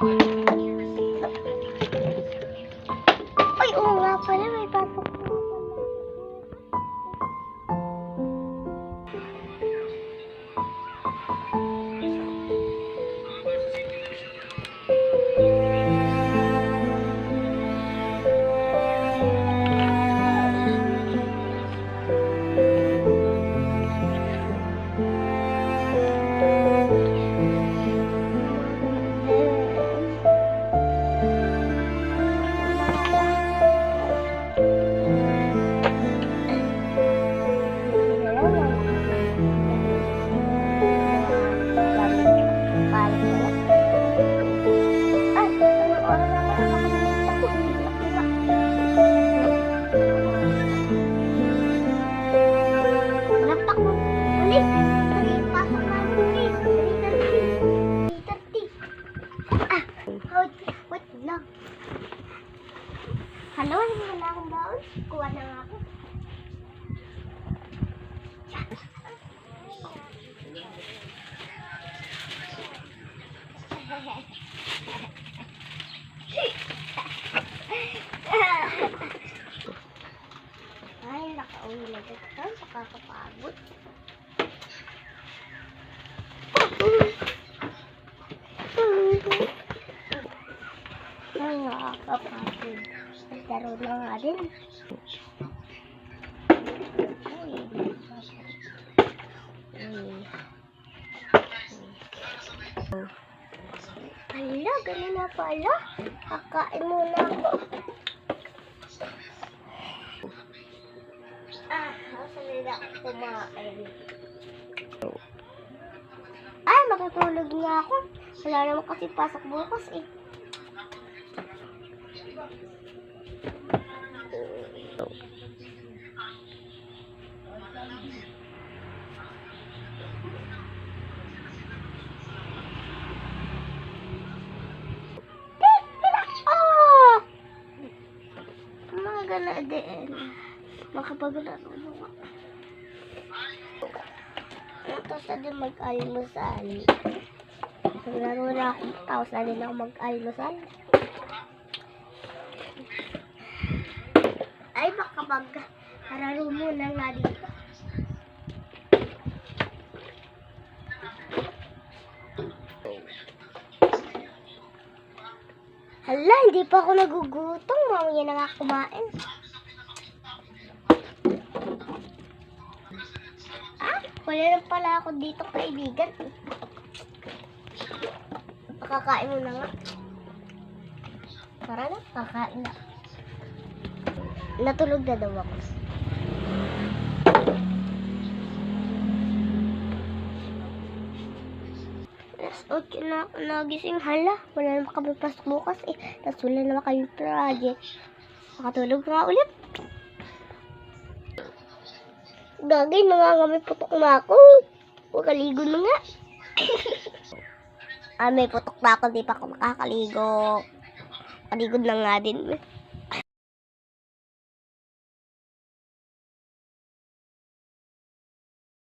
Ay, oo nga pala, may pasok na pala. Wait lang. Hello, hindi na akong baon. Kuha na nga ako. Ay, nakauwi na dito. Nakakapagod. Ay, nakakapagod. Laro na nga din. Hala, ganun na pala. Kakain muna ako. Masanay na ako kumain. Ay, matutulog nga ako. Wala naman kasi pasok bukas eh. Magana din. Makapaglaro mo. Tapos na din mag-almusal. Naglaro na ako. Tapos na din ako mag-almusal. Ay, baka mag-araro muna nga dito. Hala, hindi pa ako nagugutom. Mamaya na nga kumain. Wala na pala ako dito, kaibigan. Kakain mo na nga. Tara na, kakain na. Natulog na daw ako. Okay na ako nagising. Hala, wala naman kami pasok bukas eh. Tapos wala naman kami project. Makatulog nga ulit. Gagay, nangangami putok na ako. Makaligo na nga. May putok na ako, di pa ako makakaligo. Kaligod na nga din.